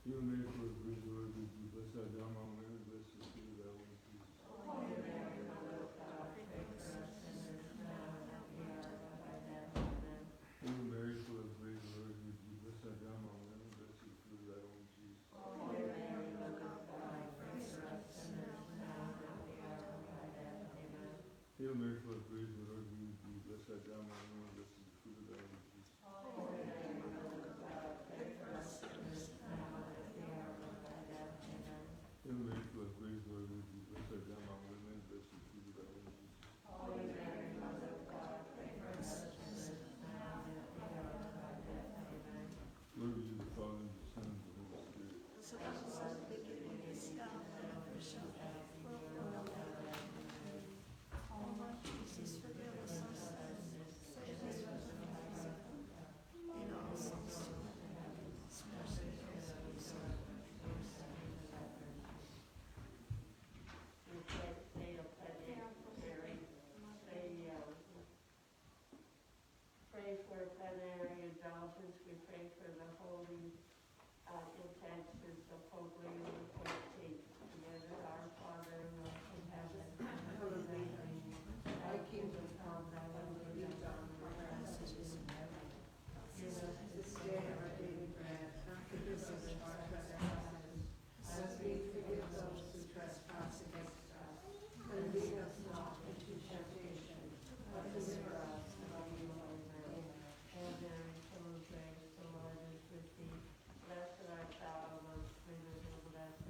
Hail Mary, full of grace, the Lord is with thee. Blessed art thou among women, and blessed is the fruit of thy womb, Jesus. Holy Mary, Mother of God, pray for us sinners now and at the hour of our death. Amen. Hail Mary, full of grace, the Lord is with thee. Blessed art thou among women, and blessed is the fruit of thy womb, Jesus. Holy Mary, Mother of God, pray for us sinners now and at the hour of our death. Amen. Hail Mary, full of grace, the Lord is with thee. Blessed art thou among women, and blessed is the fruit of thy womb, Jesus. Holy Mary, Mother of God, pray for us sinners now and at the hour of our death. Amen. Hail Mary, full of grace, the Lord is with thee. Blessed art thou among women, and blessed is the fruit of thy womb, Jesus. Holy Mary, Mother of God, pray for us sinners now and at the hour of our death. Amen. Glory be to the Father, and to the Son, and to the Holy Spirit. So that was the beginning, is now, and ever shall be, world without end. O Lord Jesus, forgive us our sins, save us from the fires of hell. Lead all souls to heaven, especially those who deserve mercy. We pray, Hail Mary, pray for plenary indulgence. We pray for the holy intentions of Pope Leo XIV. Together, our Father who art in heaven, hallowed be thy name. Thy kingdom come, thy will be done on earth as it is in heaven. Give us this day our daily bread, and forgive us our trespasses, as we forgive those who trespass against us. And lead us not into temptation, but deliver us from evil. Amen. Hail Mary, full of grace, the Lord is with thee. Blessed art thou amongst women, and blessed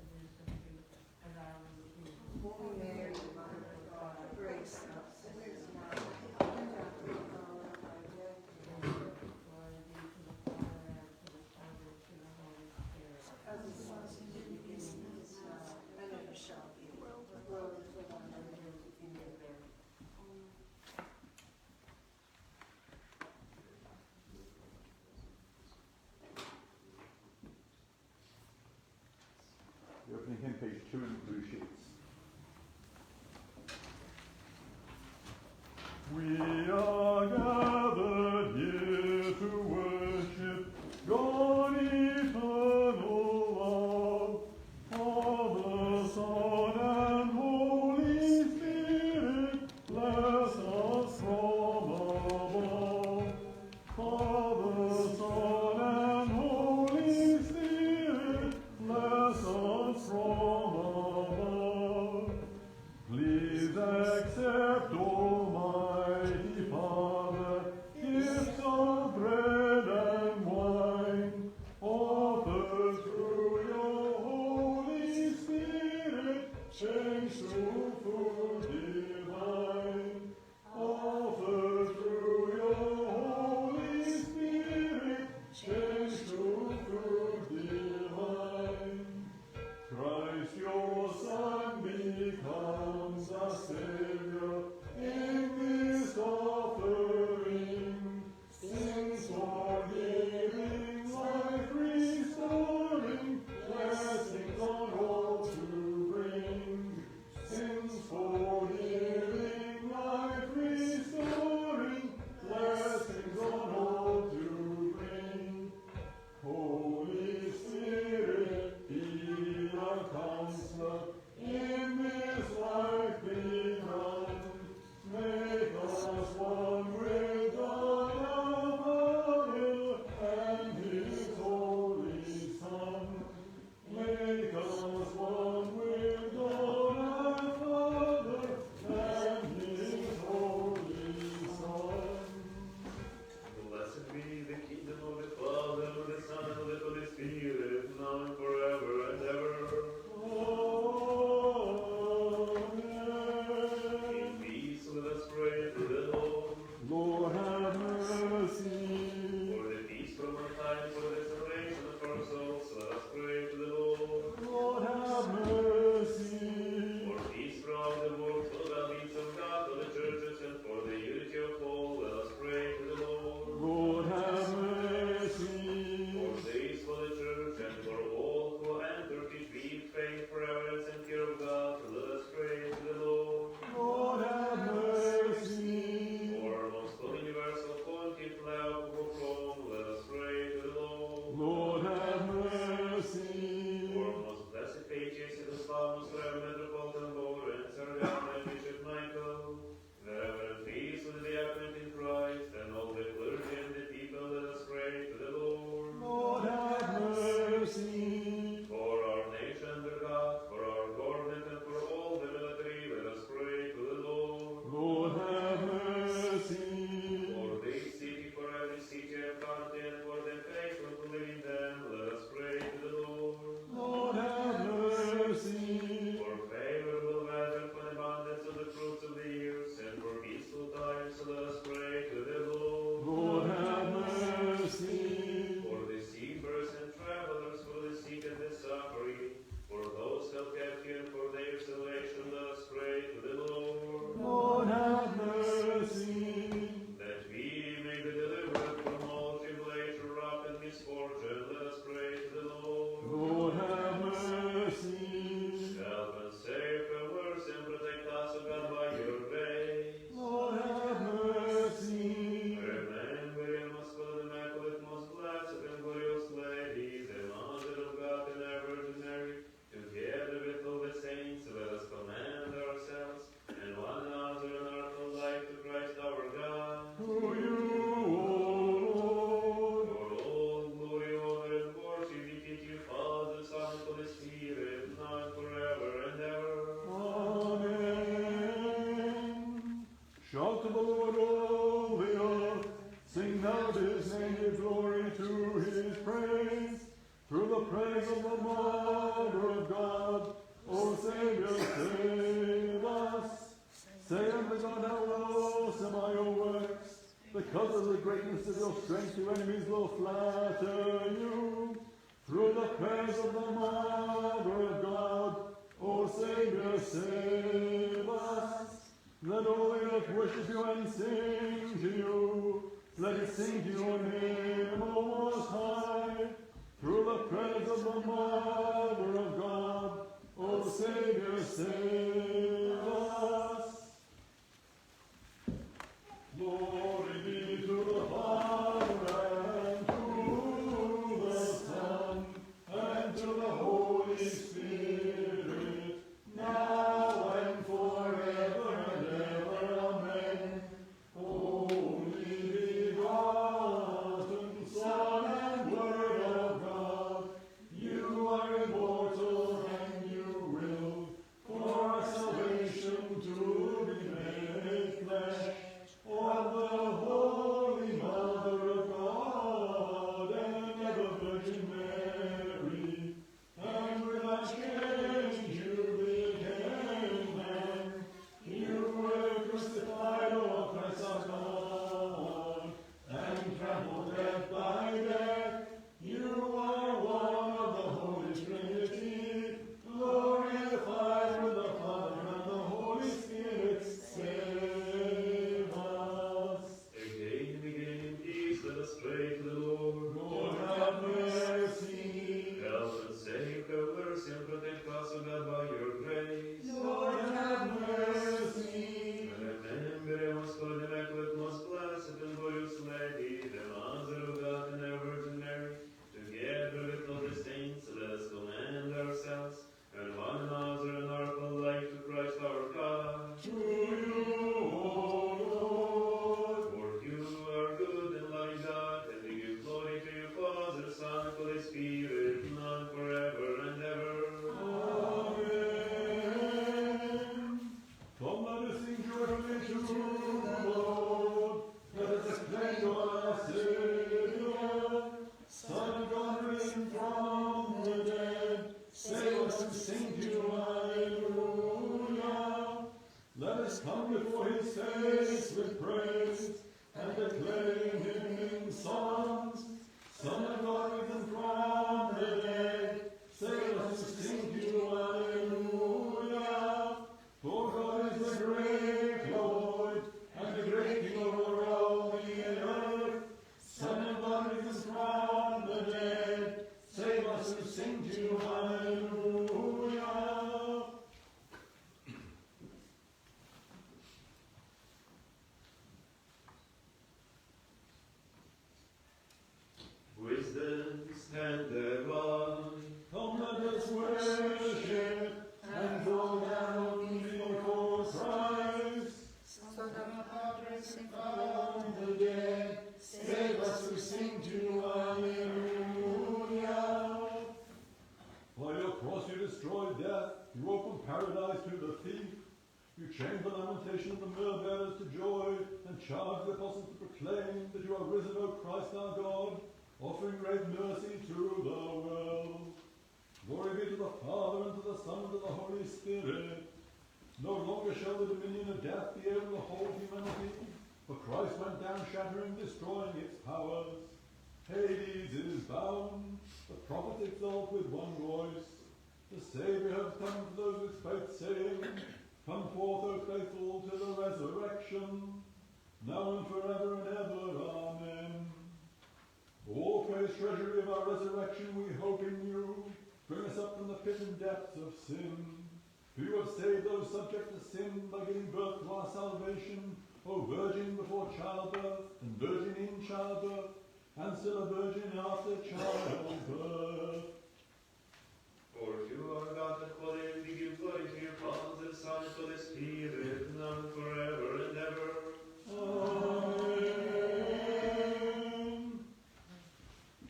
have content for them faithful to live in them. Let us pray to the Lord. Lord have mercy. For favorable weather, for abundance of the fruits of the years, and for peaceful times, let us pray to the Lord. Lord have mercy. For the seafarers and travelers, for the sick and the suffering, for those held captive and for their salvation, let us pray to the Lord. Lord have mercy. That we may be delivered from all tribulation, wrath, and misfortune, let us pray to the Lord. Lord have mercy. Help and save, converse, and protect us, O God, by your grace. Lord have mercy. Remember your most holy, immaculate, most blessed, and glorious Lady, the Mother of God and our Virgin Mary, together with all the saints, let us commend ourselves and one another in our full life to Christ our God. To you, O Lord. For all glory, honor, and worship be to you, Father, Son, and Holy Spirit, now and forever and ever. Amen. Shout to the Lord, all the earth. Sing now his name, give glory to his praise. Through the praise of the Mother of God, O Savior, save us. Say unto God, how awesome are your works. Because of the greatness of your strength, your enemies will flatter you. Through the praise of the Mother of God, O Savior, save us. Let all the earth worship you and sing to you. Let it sing to your name, O Most High. Through the praise of the Mother of God, O Savior, save us. Glory be to the Father, and to the Son, and to the Holy Spirit, now and forever and ever. Amen. Only begotten Son and Word of God, you are immortal, and you will for our salvation to be made flesh. Of the Holy Mother of God and of the Virgin Mary, and without change you became man. You were crucified, O Christ our God, and trampled death by death. You are one of the Holy Trinity, glory in the Father, and the Father, and the Holy Spirit. Save us. Again, in peace, let us pray to the Lord. Lord have mercy. Help and save, converse, and protect us, O God, by your grace. Lord have mercy. Remember our most holy, immaculate, most blessed, and glorious Lady, the Mother of God and our Virgin Mary, together with all the saints, let us commend ourselves and one another in our full life to Christ our God. To you, O Lord. For you are good and loving God, and we give glory to you, Father, Son, and Holy Spirit, now and forever and ever. Amen. Come, let us sing joyfully to the Lord. Let us acclaim to our Savior. Son of God, risen from the dead, save us and sing to you, hallelujah. Let us come before his face with praise, and acclaim him in songs. Son of God, risen from the dead, save us and sing to you, hallelujah. For God is the great Lord, and the great King over all the earth. Son of God, risen from the dead, save us and sing to you, hallelujah. Wisdom, stand divine. Come, let us worship and fall down before Christ. Son of God, risen From the dead, save us who sing to you, hallelujah. By your cross you destroyed death, you opened paradise to the thief. You changed the lamentation of the myrrh bearers to joy, and and charged the apostles to proclaim that you are risen, O Christ our God, offering great mercy to the world. Glory be to the Father, and to the Son, and to the Holy Spirit. No longer shall the dominion of death be able to hold humanity, for Christ went down shattering, destroying its powers. Hades is bound, the prophets exalt with one voice. The Saviour has come to those with faith, saying, Come forth, O faithful, to the resurrection, now and forever and ever. Amen. O all-praise treasury of our resurrection, we hope in you. Bring us up from the pit and depths of sin. For you have saved those subject to sin by giving birth to our salvation, O Virgin before childbirth, and Virgin in childbirth, and still a Virgin after childbirth. For you are God, the Holy, we give glory to your Father, the Son, and to the Spirit, now and forever and ever. Amen.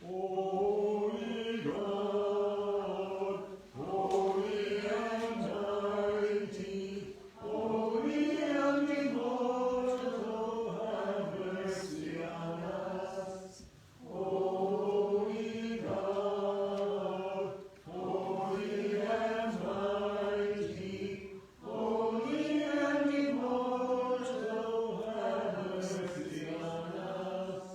Holy God, holy and mighty, holy and immortal, have mercy on us. Holy God, holy and mighty, holy and immortal, have mercy on us.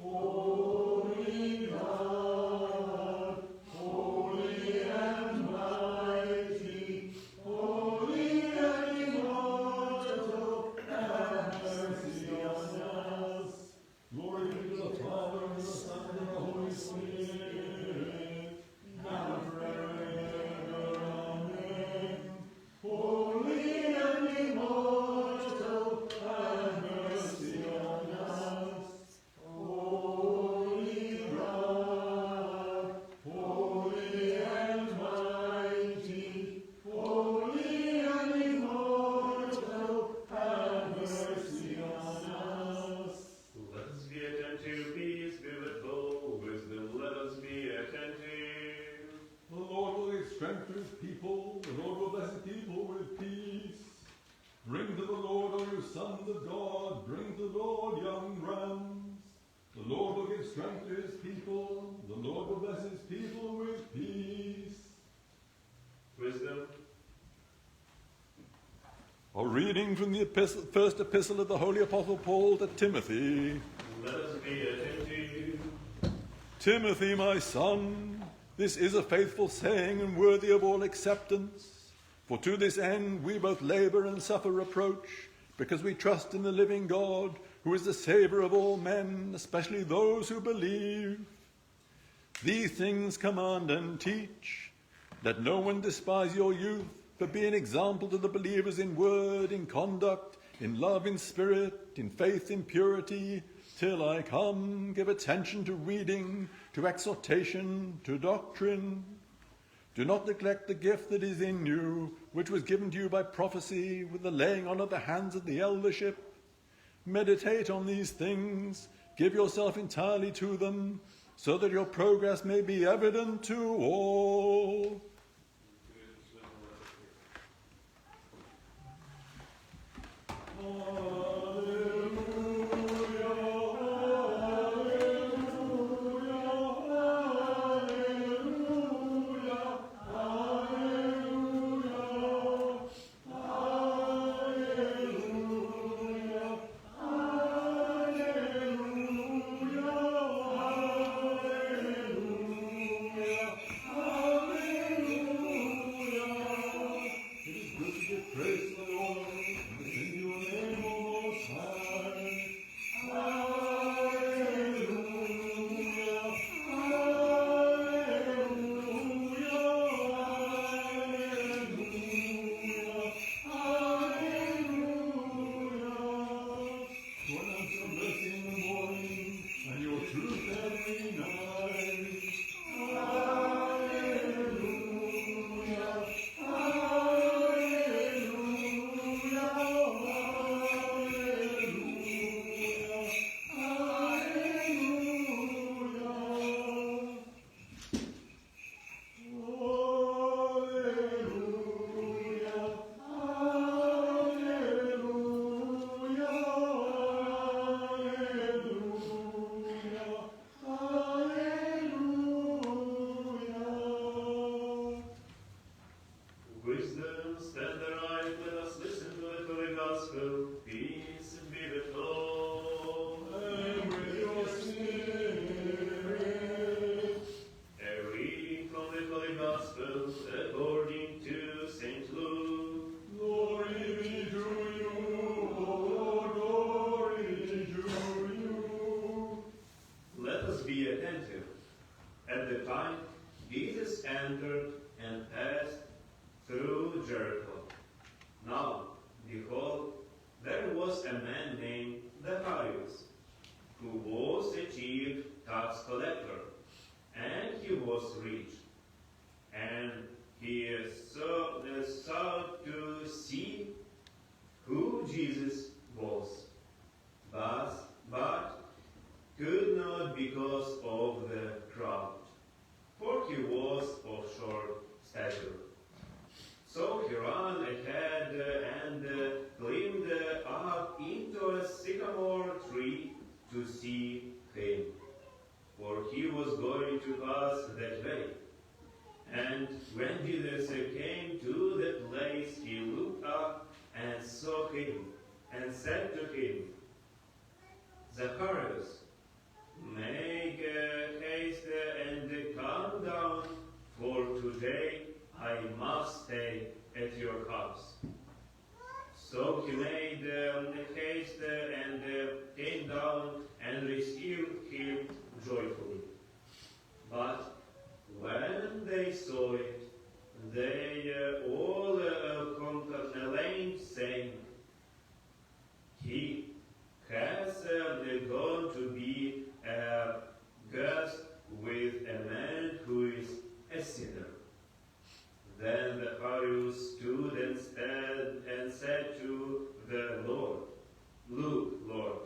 Holy God, holy and mighty, holy and immortal, have mercy on us. Glory be to the Father, and the Son, and the Holy Spirit, now and forever and ever. Amen. Holy and immortal, have mercy on us. Holy God, holy and mighty, holy and immortal, have mercy on us. Let us be attentive, peace be with all wisdom, let us be attentive. The Lord will give strength to his people, the Lord will bless his people with peace. Bring to the Lord, O you sons of God, bring to the Lord young rams. The Lord will give strength to his people, the Lord will bless his people with peace. Wisdom. A reading from the first epistle of the Holy Apostle Paul to Timothy. Let us be attentive. Timothy, my son, this is a faithful saying and worthy of all acceptance. For to this end we both labor and suffer reproach, because we trust in the living God, who is the Saviour of all men, especially those who believe. These things command and teach. Let no one despise your youth, but be an example to the believers in word, in conduct, in love, in spirit, in faith, in purity. Till I come, give attention to reading, to exhortation, to doctrine. Do not neglect the gift that is in you, which was given to you by prophecy, with the laying on of the hands of the eldership. Meditate on these things, give yourself entirely to them, so that your progress may be evident to all. Praise the Lord, and sing your name, O be attentive. At the time, Jesus entered and passed through Jericho. Now, behold, there was a man named Zacharias, who was a chief tax collector, and he was rich. And he sought to see who Jesus was, but could not because of the crowd, for he was of short stature. So he ran ahead and climbed up into a sycamore tree to see him, for he was going to pass that way. And when Jesus came to the place, he looked up and saw him, and said to him, Zacharias, make haste and come down, for today I must stay at your house. So he made haste and came down and received him joyfully. But when they saw it, they all complained, saying, He has gone to be a guest with a man who is a sinner. Then the Pharisees stood and said to the Lord, Look, Lord,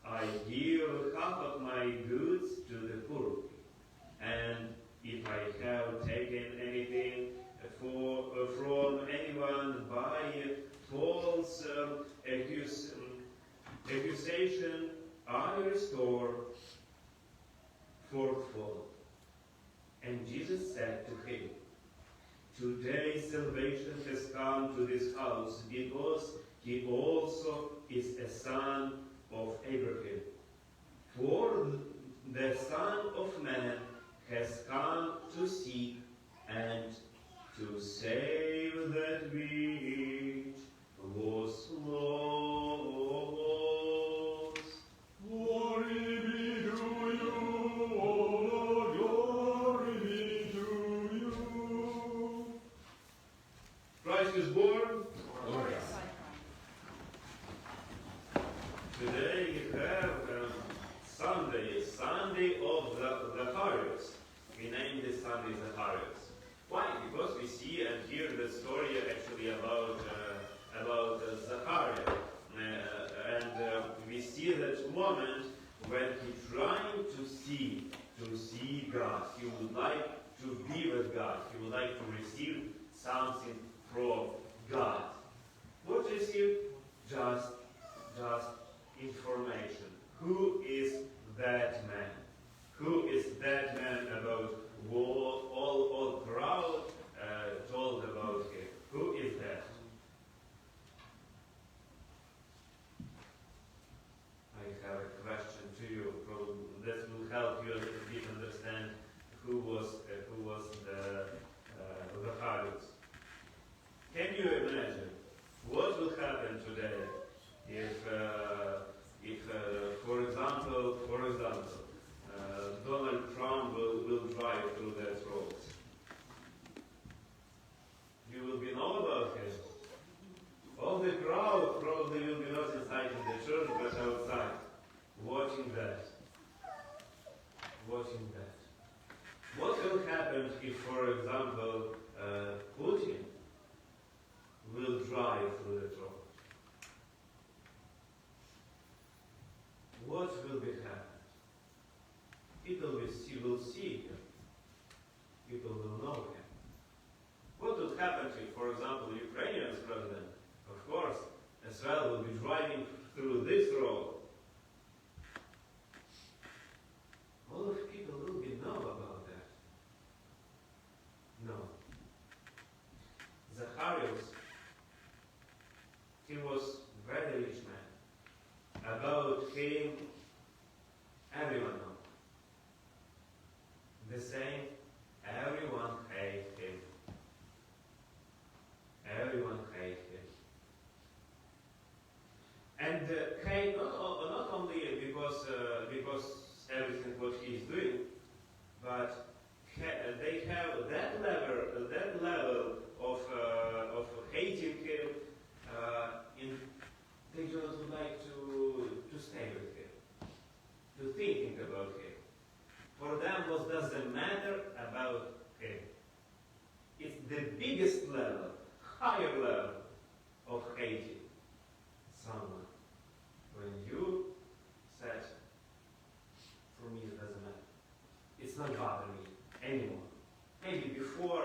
I give half of my goods to the poor, and if I have taken anything from anyone by false accusation, I restore fourfold. And Jesus said to him, Today salvation has come to this house, because he also is a son of Abraham. For the Son of Man has come to seek and to save that which was lost. Glory be to you, O Lord, glory be to you. Christ is born. Today we have Sunday of the Zacharias. We named this Sunday Zacharias. Why? Because we see and hear the story actually about Zachariah. And we see that moment when he trying to see God. He would like to be with God. He would like to receive something from God. What receive? Just information. Who is that man? Who is that man about all crowd told about him? Who is that? I have a question to you. That will help you a little bit understand who was the Zacharias. Can you imagine what will happen today if for example, Donald Trump will drive through that road? You will be know about him. All the crowd probably will be not inside in the church, but outside, watching that. What will happen if, for example, Putin will drive through the road? What will be happened? People will see him. People will know him. What will happen if, for example, Ukrainian president, of course, as well, will be driving through this road? All of people will be know about that. No. Zacharias, he was very rich man. About him, everyone knows. The same, everyone hates him. Everyone hates him. And hate not only because everything what he is doing, it's not bothering me anymore. Maybe before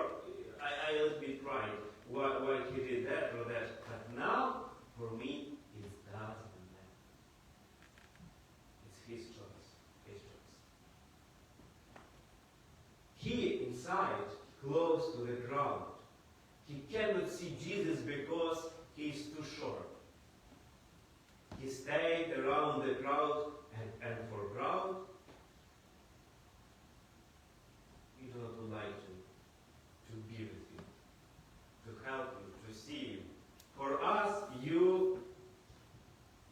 I a little bit cried why he did that or that, but now for me it doesn't matter. It's his choice, his choice. He inside, close to the crowd, he cannot see Jesus because he is too short. He stayed around the crowd, and for crowd, we do not like to be with you, to help you, to see you. For us, we do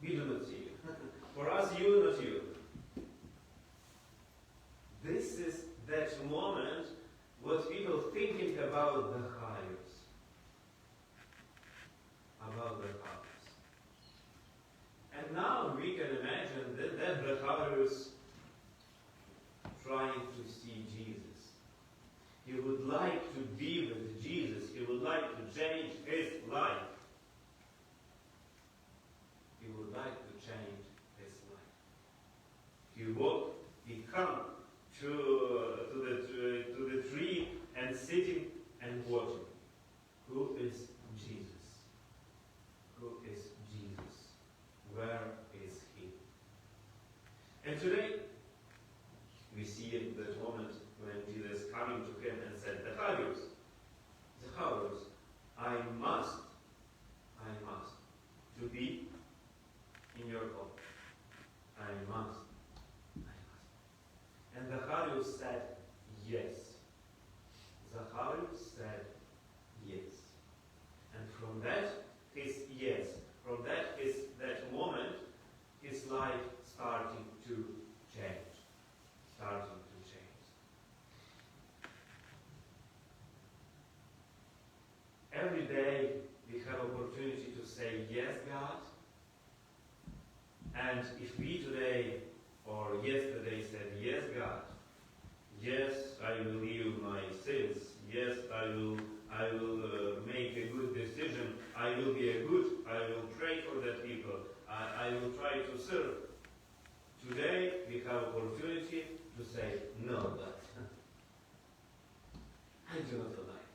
not see you. For us, you, not you. This is that moment what people thinking about the Harius. About the Harius. And now we can imagine that the Harius trying to see Jesus. He would like to be with Jesus. He would like to change his life. He would like to change his life. He walked, he come to the tree and sitting and watching. Who is Jesus? Who is Jesus? Where is he? And today, we see in that moment when Jesus coming to him and said, Zacchaeus, I must to be in your home. I must. And Zacchaeus said, yes. Zacchaeus said, yes. And from that, his yes, from that moment, his life starting to change. Every day we have opportunity to say yes, God. And if we today or yesterday said yes, God, yes, I will leave my sins. Yes, I will make a good decision. I will pray for that people. I will try to serve. Today we have opportunity to say no, God. I do not like.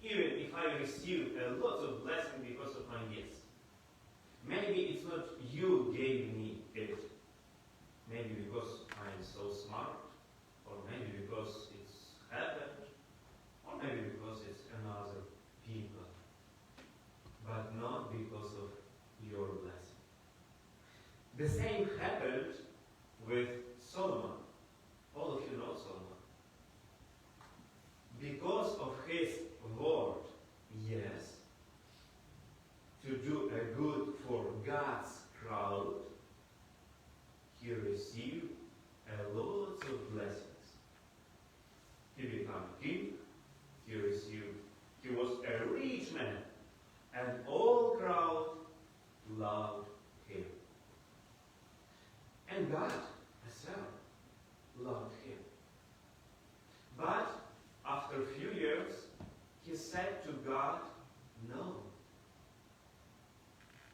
Even if I receive a lot of blessing because of my yes. Maybe it's not you gave me it. Maybe because I am so smart, or maybe because it's happened, or maybe because it's another people. But not because of your blessing. The same happened with Solomon. All of you know Solomon. Because of his word, yes, to do a good for God's crowd, he received a lot of blessings. He became king, he was a rich man, and all crowd loved him. And God as well loved him. But after a few years, he said to God, no.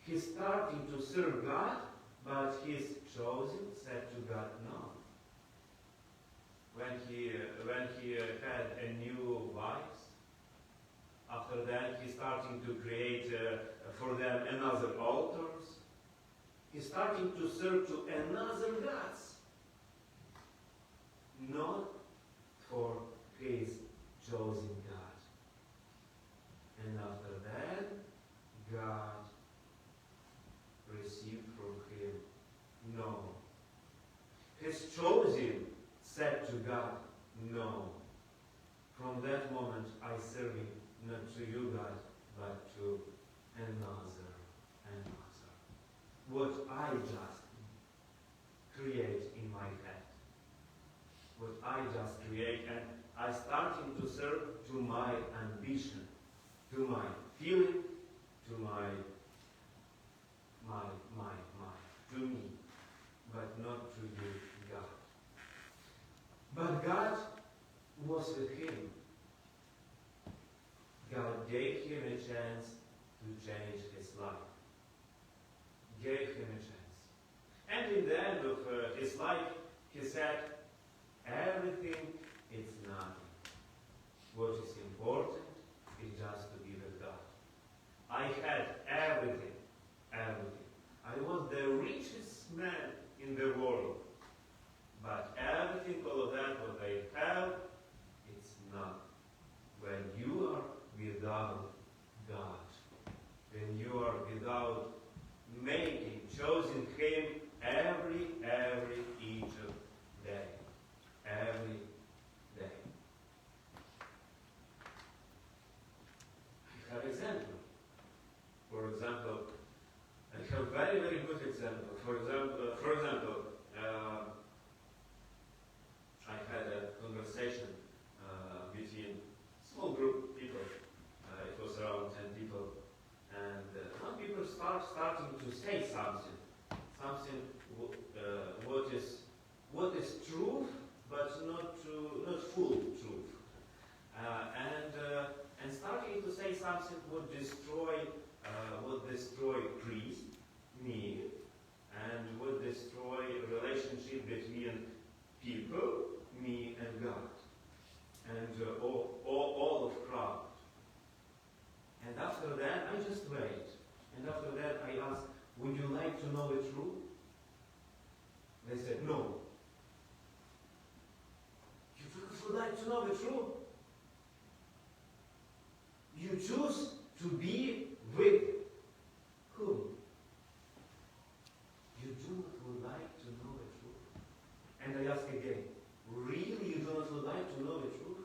He started to serve God, but his chosen said to God, no. When he had a new wife, after that he started to create for them another altars. He started to serve to another gods, not for his chosen God. And after that, God received from him no. His chosen said to God, no. From that moment, I serve him not to you, God, but to another. What I just create in my head. What I just create, and I starting to serve to my ambition, to my feeling, to my, to me, but not to you, God. But God was with him. God gave him a chance to change his life. Gave him a chance. And in the end of his life, he said, every know the truth? They said, no. You first would like to know the truth? You choose to be with whom? You do not would like to know the truth. And I ask again, really you do not would like to know the truth?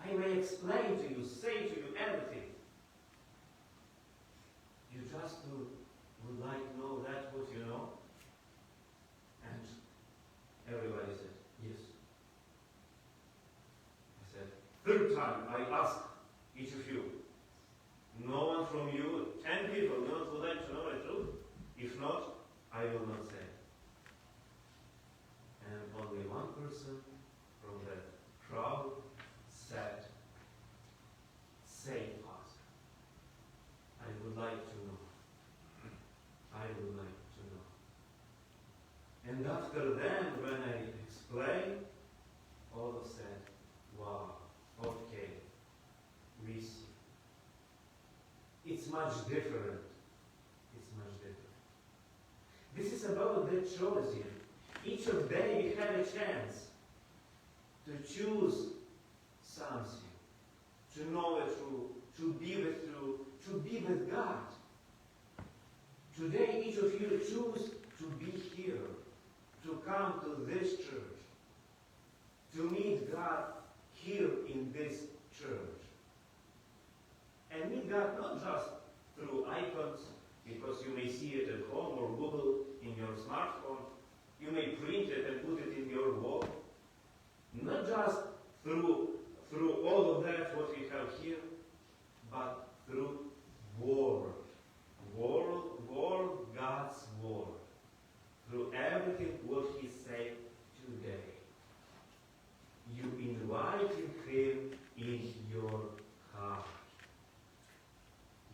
I may explain to you, say to you everything. You just would like to know that what you know? And everybody said, yes. I said, third time I ask each of you. No one from you, 10 people, no one would like to know the truth. If not, I will not say. And only one person from the crowd said, say, Pastor, I would like to know. I would like to know. And after then, when I explained, all said, wow, okay, we see. It's much different. It's much different. This is about the chosen. Each of them you have a chance to choose something, to know the truth, to be with truth, to be with God. Today each of you choose to be here, to come to this church, to meet God here in this church. And meet God not just through icons, because you may see it at home or Google in your smartphone. You may print it and put it in your wall. Not just through all of that what we have here, but through word, God's word. Through everything what He said today. You invite Him in your heart.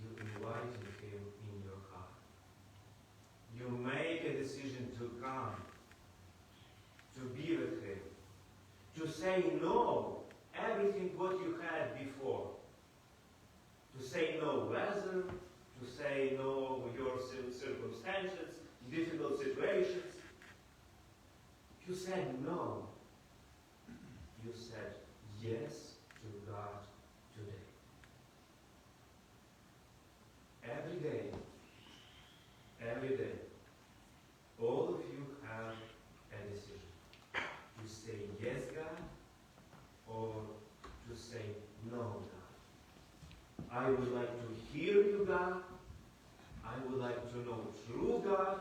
You invite Him in your heart. You make a decision to come, to be with Him, to say no everything what you had before, to say no weather, to say no your circumstances, difficult situations. You said no. You said yes to God today. Every day, all of you have a decision. To say yes, God, or to say no, God. I would like to hear you, God. I would like to know true God,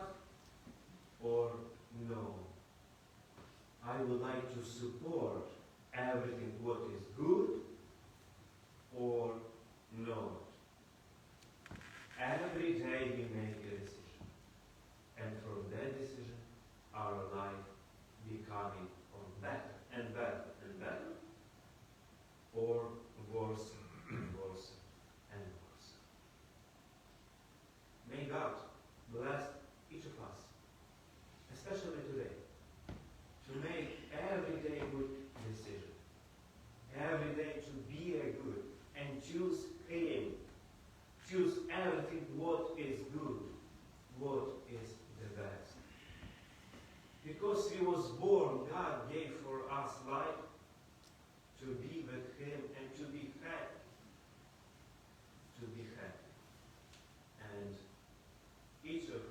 or no. I would like to support everything what is good, or no. Every day we make a decision. And from that decision, our life becoming better and better and better, or worse and worse and worse. May God bless each of us, especially today, to make every day good decision. Every day to be a good and choose Him. Choose everything what is good, what is the best. Because He was born, God gave for us life to be with Him and to be happy. To be happy. And each of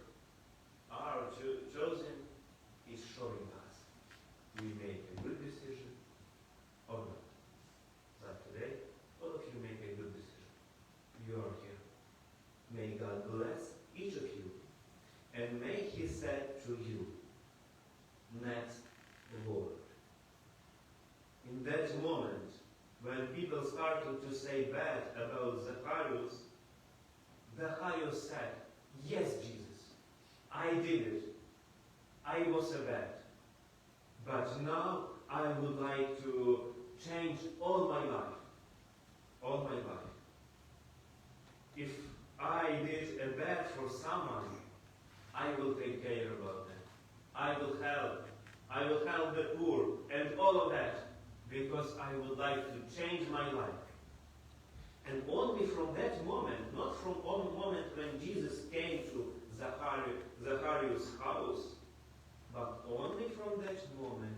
our chosen is showing us we make a good decision or not. But today, all of you make a good decision. You are here. May God bless each of you, and may He say to you, next word. In that moment, when people started to say bad about Zacchaeus said, yes, Jesus, I did it. I was a bad. But now I would like to change all my life. All my life. If I did a bad for someone, I will take care about them. I will help. I will help the poor and all of that because I would like to change my life. And only from that moment, not from one moment when Jesus came to Zacharias' house, but only from that moment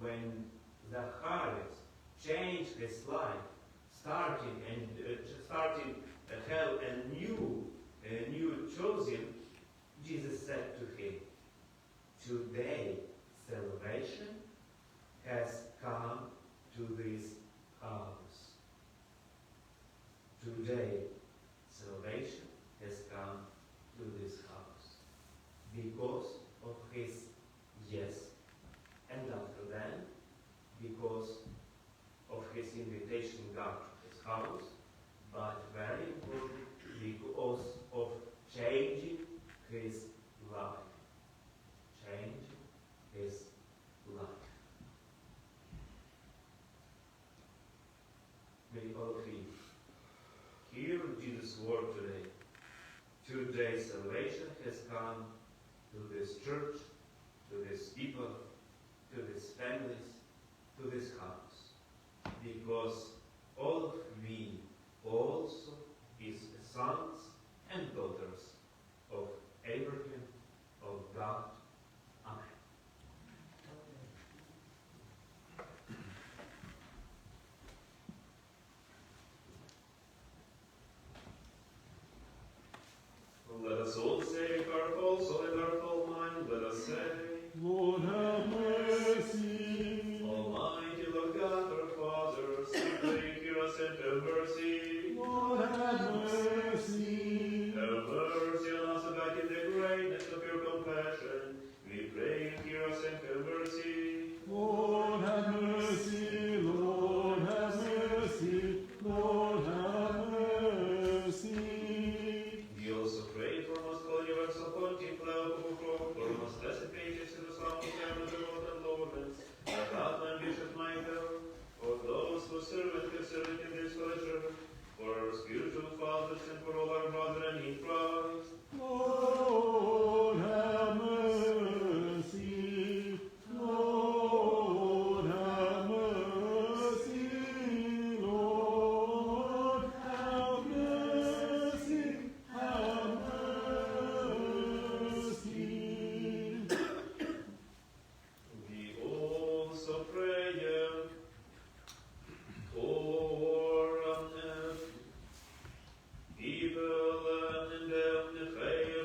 when Zacharias changed his life, starting hell a new chosen, Jesus said to him, "Today salvation has come to this house." Today salvation has come to this house because of his yes, and after that, because of his invitation God to his house, but very important, because of changing his life. Changing his life. May all three hear Jesus' word today. Today salvation has come to this church, to this people, to these families, to this house. Because all of we also is sons and daughters of Abraham, of God. Amen. Let us all say, with our whole soul and our whole mind, let us say, Lord have mercy. Almighty Lord God, our Father, simply hear us and have mercy. Lord have mercy. Have mercy on us, abide in the greatness of your compassion. We pray, hear us and have mercy. Lord have mercy. Lord have mercy. Lord have mercy. We also pray for most holy universal pontiff, for most blessed pages in the solemn family of the Lord and Lawrence, the Cardinal Bishop Michael, for those who serve and have served in this pleasure, for our spiritual fathers and for all our brethren in Christ. Lord have mercy. Lord have mercy. Lord have mercy. Have mercy. We also pray for people and the faith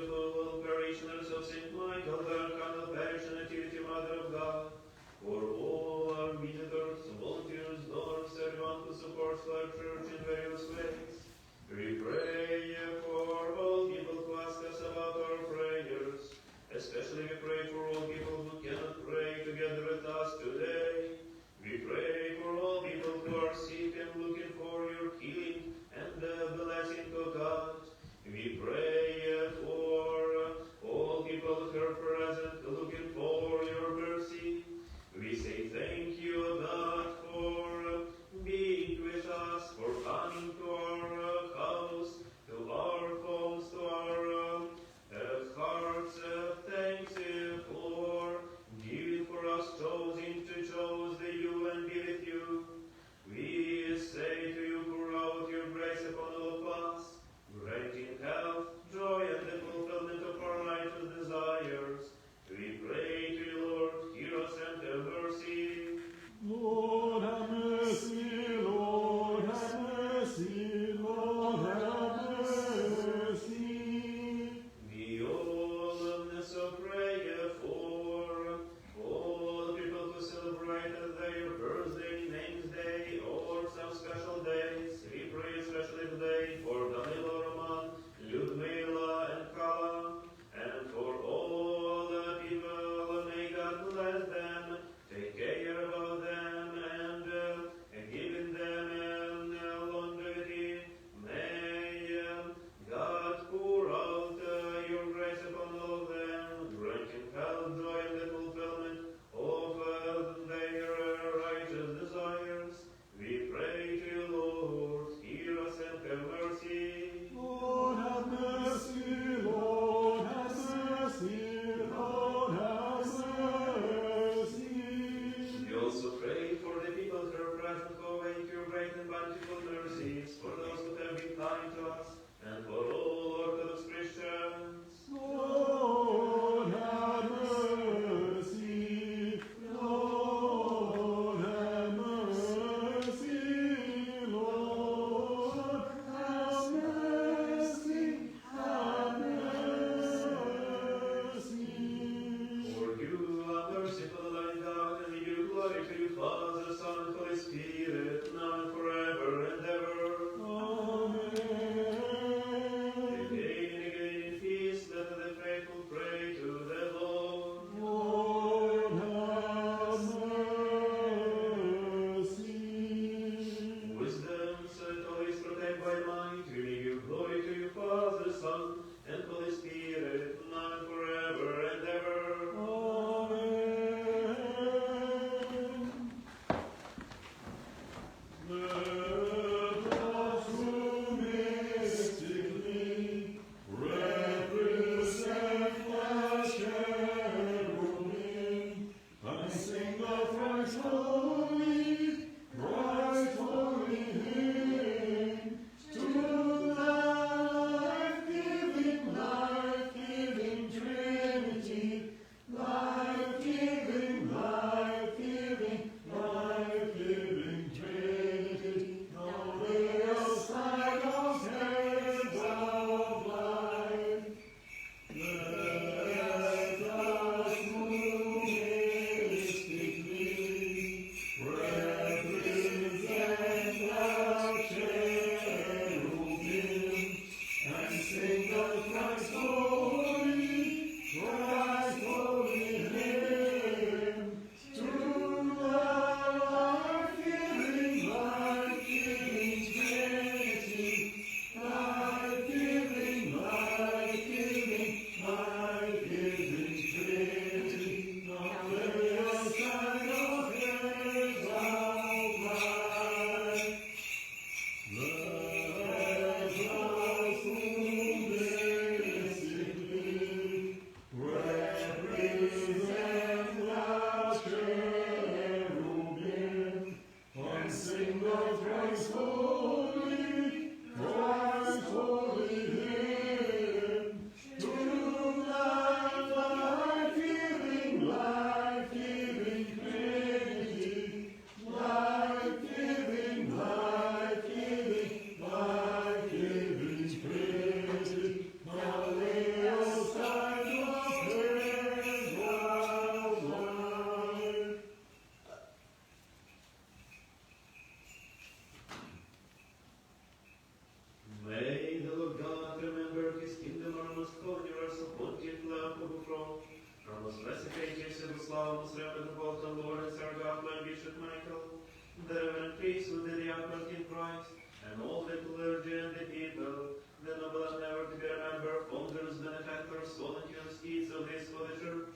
diaconate in Christ, and all the clergy and the people, the noble and never to be remembered, founders, benefactors, volunteers, keys of this holy church,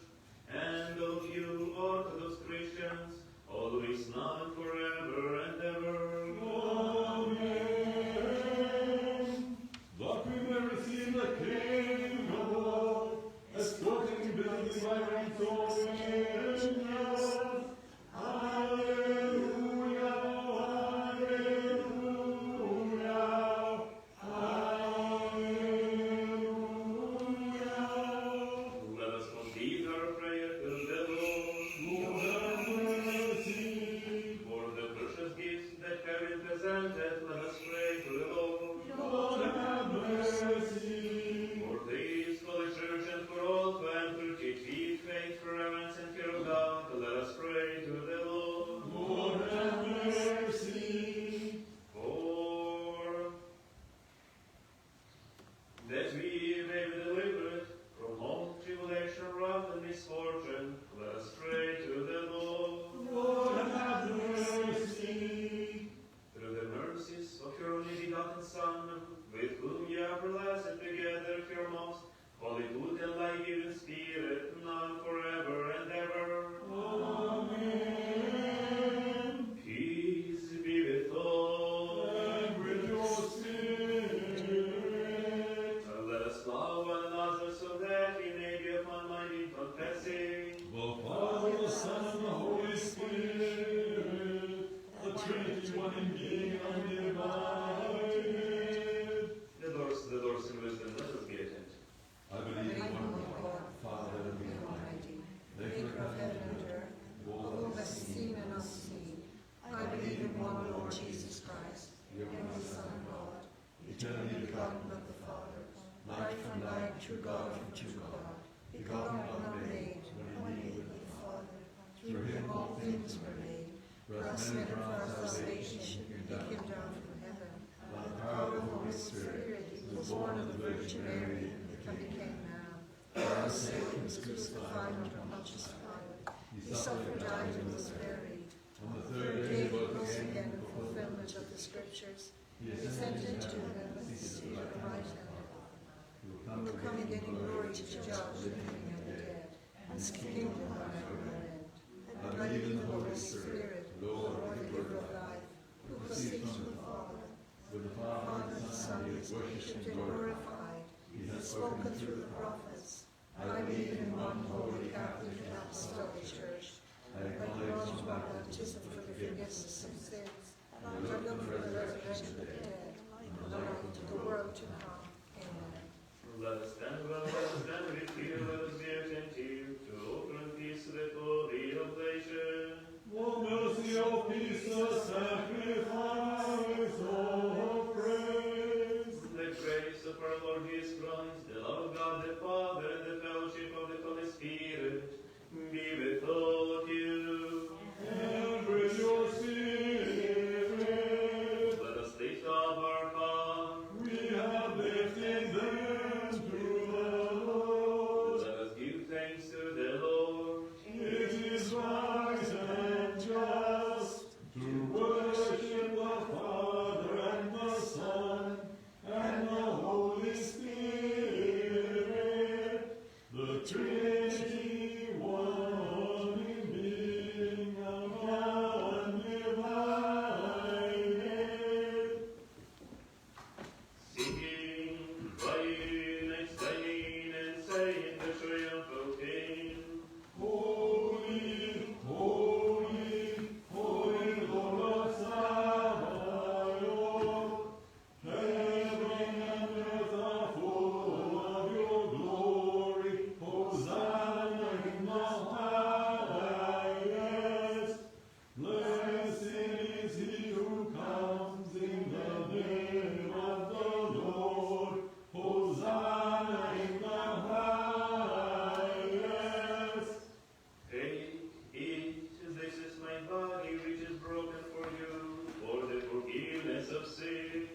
and of you, Orthodox Christians, always now and forever and ever. Amen. That we may receive the King of all, escorting building by ranks of angels. Hallelujah, hallelujah, hallelujah. Let us complete our prayer to the Lord. Lord have mercy. For the precious gifts that have been presented, let us pray to the Lord. Lord have mercy. For this holy church and for all who enter to keep faith, reverence, and fear of God, let us pray to the Lord. Lord have mercy. For that we may be delivered from all tribulation, wrath, and misfortune, let us pray to the Lord. Lord have mercy. Through the mercies of your only begotten Son, with whom ye are blessed together, your most holy, good, and life-giving Spirit, now and forever and ever. Amen. Peace be with all. And with your spirit. Let us love one another so that we may be of one mind in confessing. The Father, the Son, and the Holy Spirit, the Trinity, one in being, undivided. The doors in wisdom, let us be attentive. I believe in one God, Father, Almighty, maker of heaven and earth, who has seen and unseen. I believe in one Lord Jesus Christ, your only Son, God, eternally begotten of the Father, light from light, true God from true God, begotten and unmade, one with the Father. Through him all things were made. For us men and for our salvation, he came down from heaven. By the power of the Holy Spirit, he was born of the Virgin Mary, and became man. For our sake he was crucified under Pontius Pilate. He suffered, died, and was buried. On the third day He he rose rose again again in in fulfillment of the Scriptures. He He ascended into heaven, and is seated at the right hand of God. He will He will come again in glory to judge the living and the dead, and his kingdom will never end. And I believe in the Holy Spirit, Lord, the giver of life, who proceeds from the Father. with the Father Father and the Son is worshipped and glorified. He He has has spoken through the prophets. I believe in one holy Catholic and Apostolic Church. I I acknowledge acknowledge one my baptism baptism for the forgiveness of sins. I look for the resurrection of the dead and the life of the world to come. Amen. Let us stand well, let us stand with fear, let us be attentive to open and peace the holy oblation. O mercy, O peace, the sacrifice of praise. The grace of our Lord Jesus Christ, the love of God the Father, and the fellowship of the Holy Spirit be with all of you. And with your spirit, Let us lift up our hearts. we have lifted them to the Lord. Let us give thanks to the Lord. It is right and just to worship the Father and the Son and the Holy Spirit, the Trinity, one in being, undivided. Singing, crying, exclaiming, and saying the triumphal hymn. Holy, holy, holy Lord of Sabaoth, heaven and earth are full of your glory. Hosanna in the highest. Blessed is he who comes in the name of the Lord. Hosanna in the highest. Take, eat, this is my body which is broken for you, for the forgiveness of sins.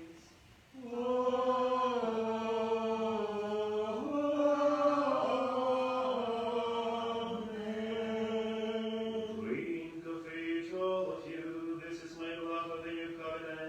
Amen. Drink of each, all of you, this is my blood of the new covenant,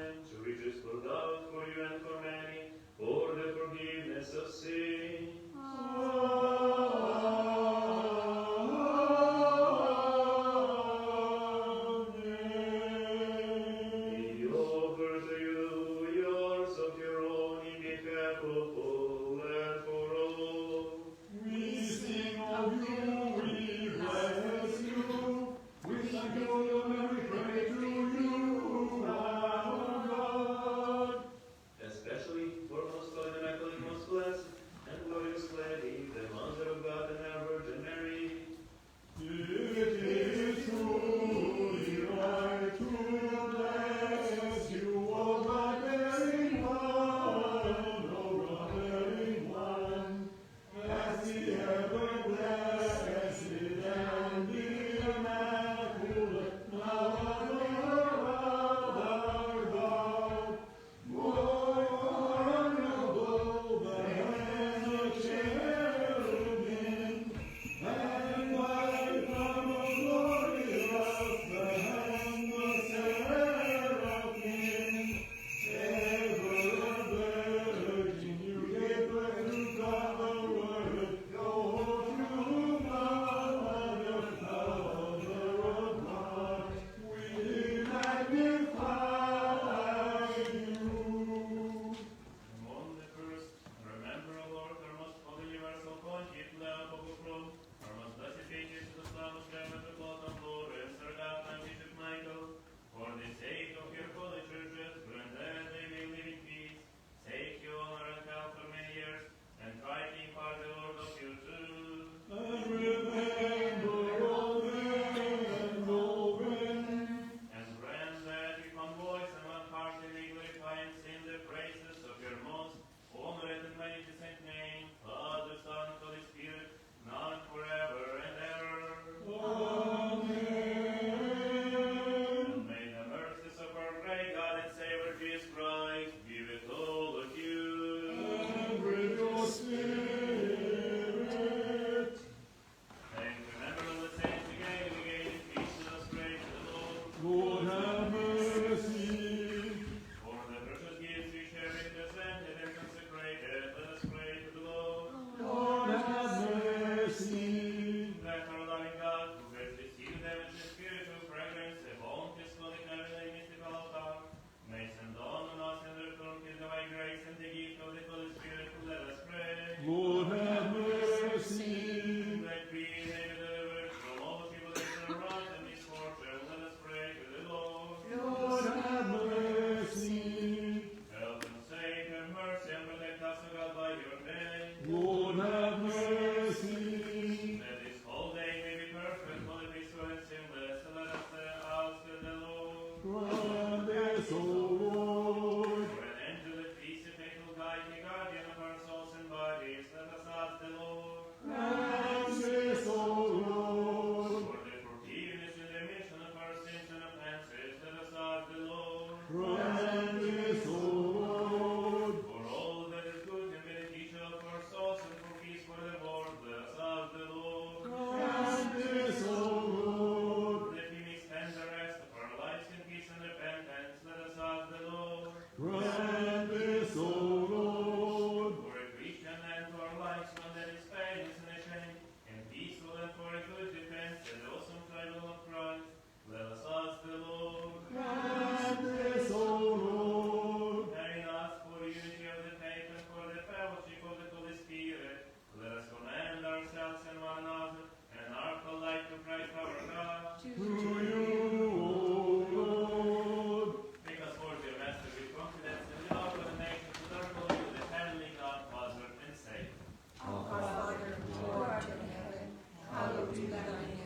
this, O Lord. For an angelic peace, a faithful guide, a guardian of our souls and bodies, let us ask the Lord. Grant this, O Lord. For the forgiveness and remission of our sins and offenses, let us ask the Lord. Grant this, O Lord. For all that is good and beneficial for our souls and for peace for the world, let us ask the Lord. Grant this, O Lord. That we may spend the rest of our lives in peace and repentance, let us ask the Lord. Grant this, O Lord. For a Christian and for our lives, one that is painless and ashamed, and peaceful and for a good defense and awesome trial of Christ, let us ask the Lord. Grant this, O Lord. Having asked for the unity of the faith and for the fellowship of the Holy Spirit, let us commend ourselves and one another and our whole life to Christ our God. To you, O Lord. Make us worthy of Master with confidence and without condemnation to the glory of the heavenly God, Father and Savior. Our Father, who art in heaven, hallowed be thy name.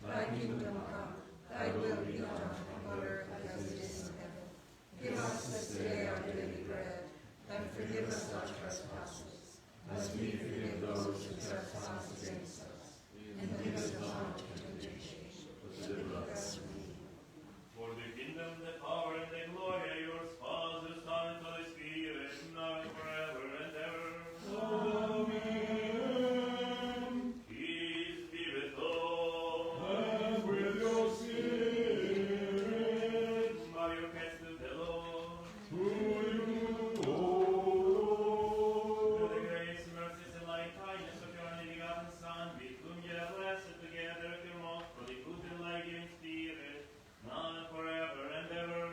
Thy kingdom come, thy will be done on earth as it is in heaven. Give us this day our daily bread, and forgive us our trespasses, as we forgive those who trespass against us. And lead us not into temptation, but deliver us from evil. For the kingdom, the power, and the glory are yours, Father, Son, and Holy Spirit, now and forever and ever. Amen. Peace be with all. And with your spirit. Bow your heads to the Lord. To you, O Through Lord. the grace, mercies, and light kindness of your only begotten Son, with whom ye are blessed together of your most holy, good, and life-giving Spirit, now and forever and ever.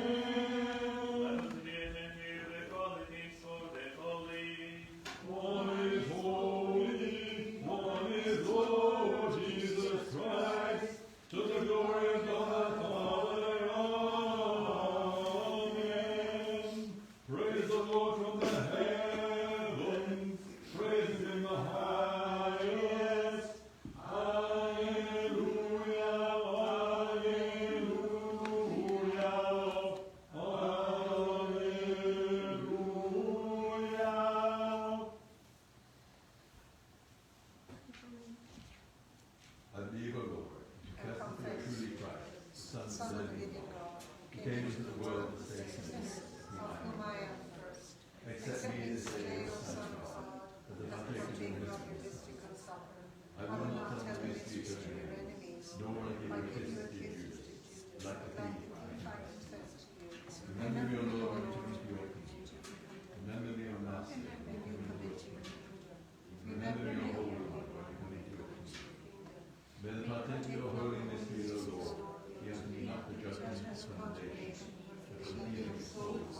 Let us listen and hear the qualities of the holy. One is holy, one is Lord Jesus Christ, to the glory of God the Father. Amen. Praise the Lord from the heavens, praise Him in the highest. Alleluia, alleluia, alleluia. I believe, O Lord, and confess that you are truly Christ, the Son Son of of the the living living God, God, who came into the world to save sinners, whom of I whom am. I am first. Accept me this day, O Son of God, as the as partaker of partaker your of your mystery. mystical supper. I will not tell the mystery to your enemies, nor will I give Like you you kisses to give Judas, kisses to Judas, like a thief. if I confess to you. Remember me, O Lord, when you come into your kingdom. Remember me, O Master, when And you you come come into into your your kingdom. kingdom. Remember me, O Holy One, when you come into your kingdom. May the partaker of your holy mysteries, O Lord, be unto me not for judgment and condemnation, but for the healing of souls.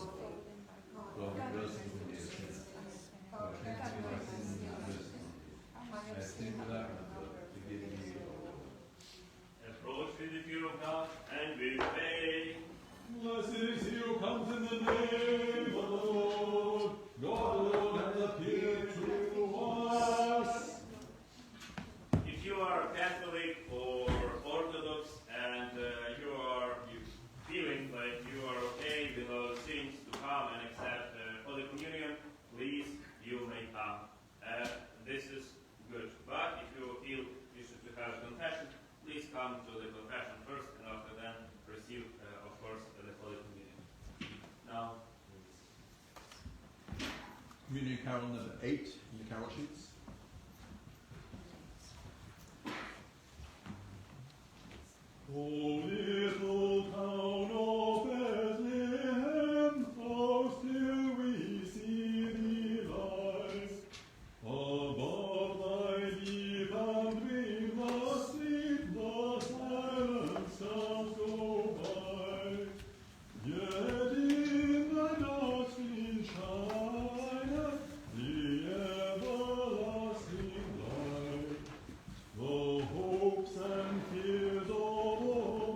God, have mercy on me, a sinner. God, cleanse me my sins and have mercy on me. I have sinned without number. Forgive me, O Lord. Approach with the fear of God and with faith. Blessed is he who comes in the name of the Lord. God alone has appeared to us. If you are Catholic or Orthodox and you feeling like you are okay with all things to come and accept Holy Communion, please, you may come. This is good. But if you feel you should have confession, please come to the confession first and after then receive, of course, the Holy Communion. Now, Communion Carol number 8 in the carol sheets. O little town of Bethlehem, how still we see thee rise. Above thy deep and dreamless sleep, the silent stars go by. Yet in thy dazzling shine, the everlasting light. The hopes and fears of all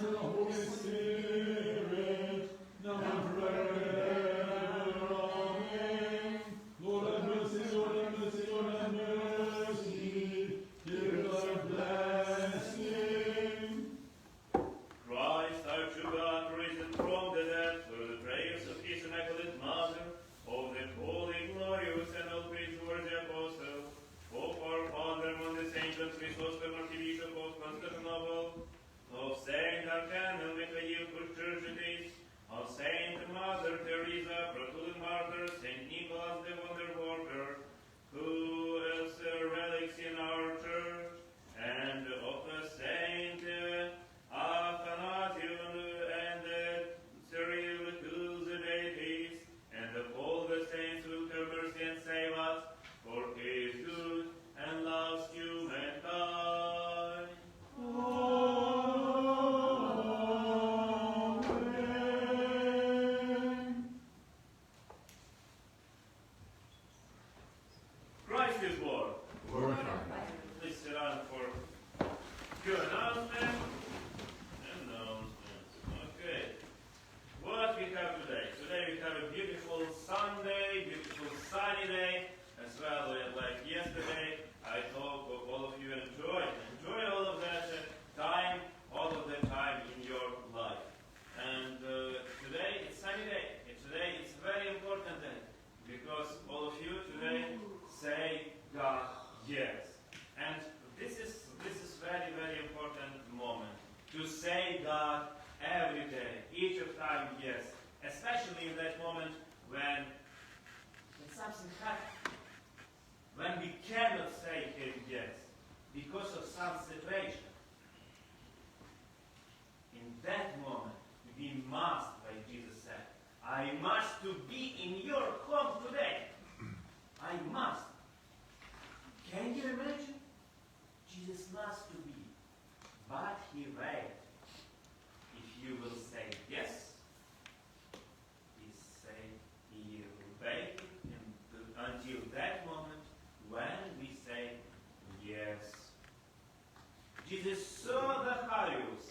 and the Holy Spirit, now and forever. Amen. Lord have mercy, Lord have mercy, Lord have mercy. Hear our blessing. Christ, our true God, risen from the dead, through the prayers of His Immaculate Mother, of the holy, glorious, and all praiseworthy Apostle, of our Father among the saints of Chrysostom, Archbishop of Constantinople, of Saint Arcangel Michael Churchides, of Saint Mother Teresa, Proclaimed Martyr, Saint Nicholas the Wonder Worker, who is relics in our church, and of Saint Athanasius and Cyril, whose deities, and of all the saints who have mercy and save us, for He is good and loves humankind. Amen. Christ is born. Lord time. Please sit down for good announcement. Announcements. Okay. What we have today? Today we have a beautiful Sunday, beautiful sunny day, as well like yesterday. I hope all of you enjoy all of that time, all of the time in your life. And today it's sunny day. Today it's a very important day because all of you today say God yes. And this is very, very important moment to say God every day, each of time yes, especially in that moment when something happens, when we cannot say Him yes because of some situation. In that moment, we must, like Jesus said, I must to be in your home today. I must. Can you imagine? Jesus must to be, but He waits. If you will say yes, He will wait until that moment when we say yes. Jesus saw Zacharias.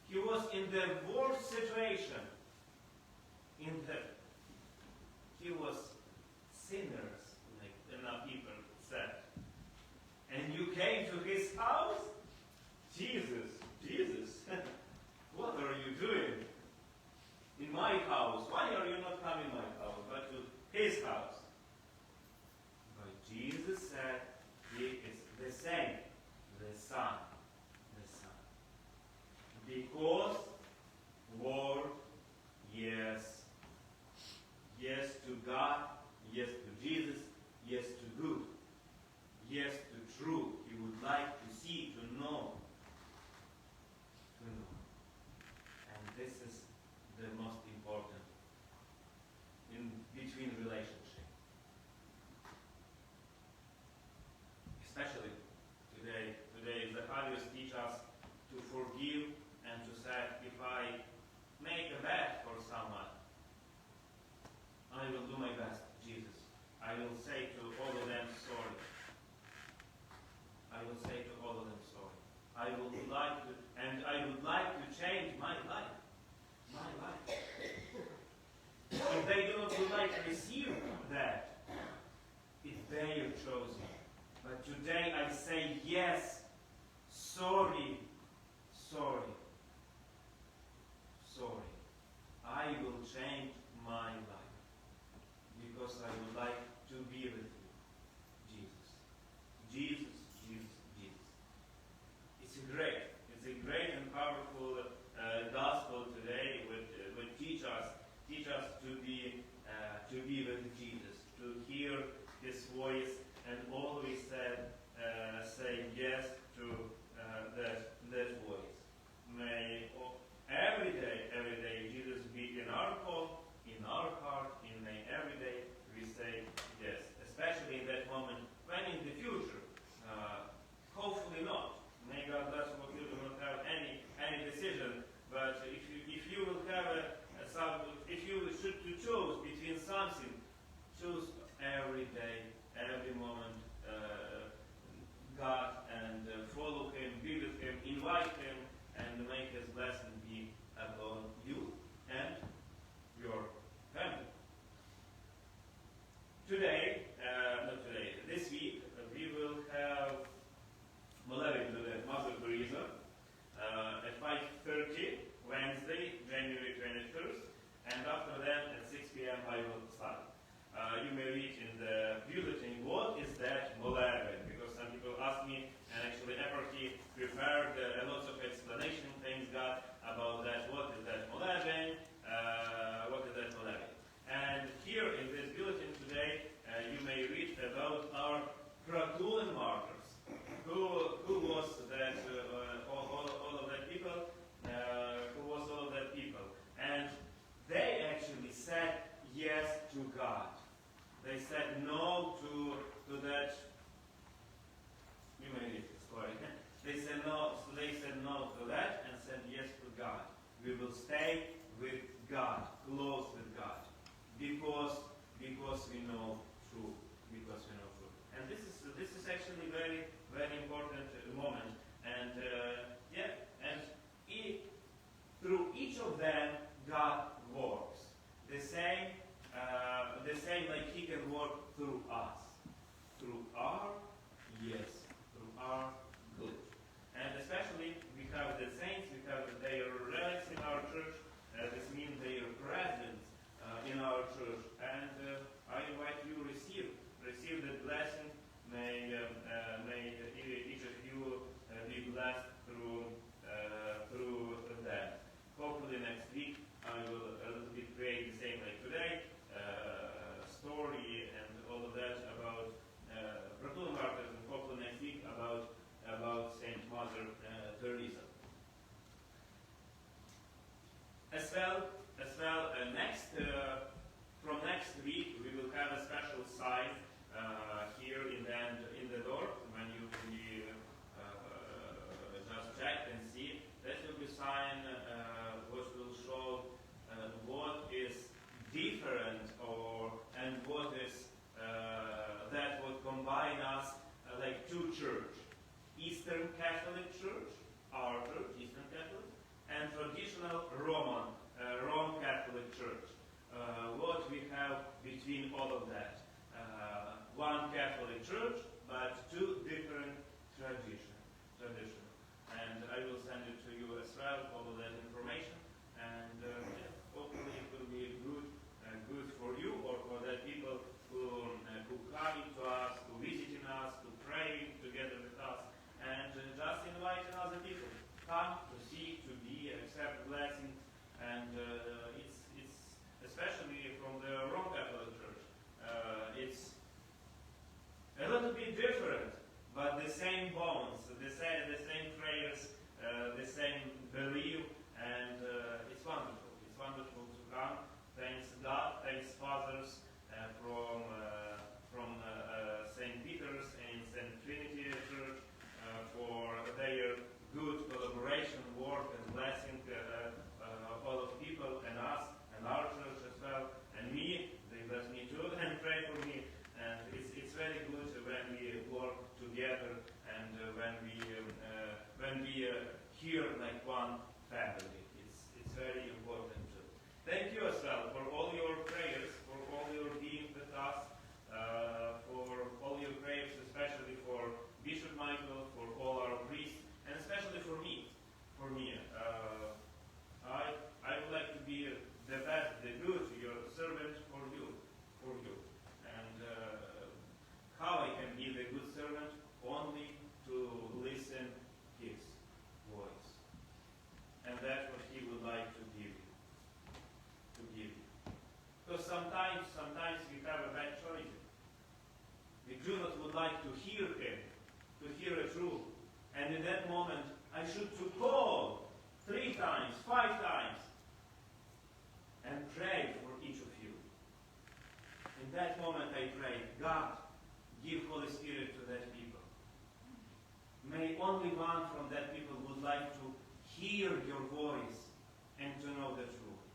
He was in the worst situation. He was sinners, like enough people said. And you came to his house? Jesus, what are you doing in my house? Why are you not coming to my house, but to his house? But Jesus said, He is the same, the Son. Because word, yes. Yes to God, yes to Jesus, yes to good, yes to truth. He would like to see, to know. And this is the most important in between relationship. Especially today Zacharias teaches us to forgive and to say, if I make a bad for someone, I will do my best, Jesus. I will say to all of them sorry. I will say to all of them sorry. I would like to change my life. My life. If they do not would like to receive that, it's their chosen. But today I say yes, sorry. I will change my life because I would like to be with you, Jesus. It's a great and powerful gospel today, which teach us to be with Jesus, to hear His voice, and always say yes to that voice. May every day Jesus be in our home, in our heart, and may every day we say and after that at 6 p.m. Bible study. You may read in the bulletin, what is that moleben? Because some people ask me, and actually Eparchy prepared a lot of explanation, thanks God, about that. What is that moleben? What is that moleben? And here in this bulletin today, you may read about our Pratulin martyrs. Who was that? All of that people. Who was all of that people? And they actually said yes to God. They said no to that. You may read the story. They said no to that and said yes to God. We will stay with God, close with God, because we know truth. Because we know truth. And this is actually very, very important moment. And through each of them, God works. The same like He can work through us, through our good. And especially we have the saints, we have their relics in our church. This means their presence in our church. And I invite you receive the blessing. May each of you be blessed through that. Hopefully next week I will a little bit create the same like today, story and all of that about Pratulin martyrs, and hopefully next week about Saint Mother Teresa. As well, from next week we will have a special sign here in the door when you just check and see. That will be sign which will show what is different and what is that would combine us like two church. Eastern Catholic Church, our church, Eastern Catholic, and traditional Roman Catholic Church. What we have between all of that. One Catholic Church, but two different tradition. And I will send it to you as well, all of that information. And hopefully it will be good for you or for the people who come to us, who visiting us, who praying together with us, and just inviting other people. Come to see, to be, accept blessings, and it's especially from the Roman Catholic Church. It's a little bit different, but the same bones, the same prayers, the same belief, and it's wonderful. It's wonderful to come. Thanks God, thanks fathers from St. Peter's and St. Trinity Church for their good collaboration, work, and blessing all of people and us and our church as well, and me. They bless me too and pray for me. And it's very good when we work together and when we hear like one family. It's very important too. Thank you as well for all your prayers, for all your being with us, for all your prayers, especially for Bishop Michael, for all our priests, and especially for me. I would like to be the best, the good, your servant for you. And how I can be the good servant? Only to listen His voice. And that's what He would like to give you. Because sometimes we have a bad choice. We do not would like to hear Him, to hear a truth. And in that moment, I should to call 3 times, 5 times, and pray for each of you. In that moment I pray, God, give Holy Spirit to that people. May only one from that people would like to hear your voice and to know the truth.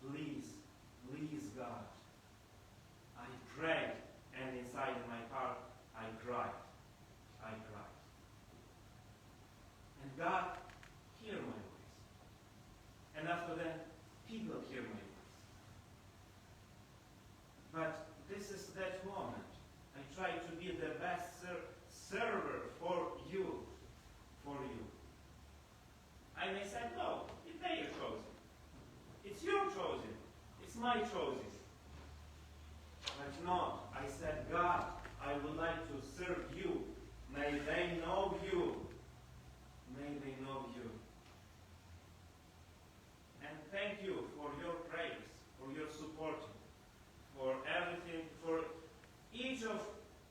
Please God. I prayed, and inside in my heart I cried. And God, hear my voice. And after that, people hear my voice. But this is that moment. I try to be the best server for you. my choices. But no, I said, God, I would like to serve you. May they know you. May they know you. And thank you for your prayers, for your support, for everything, for each of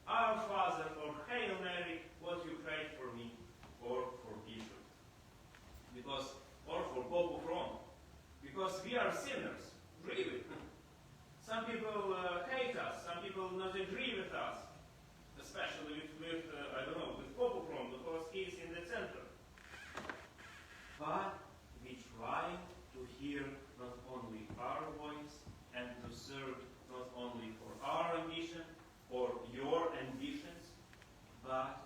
our Father, or Hail Mary, what you prayed for me, or for Bishop. Because, or for Pope of Rome. Because we are sinners, really. Some people hate us, some people not agree with us, especially with I don't know, with Pope of Rome, because he is in the center. But we try to hear not only our voice and to serve not only for our ambition or your ambitions, but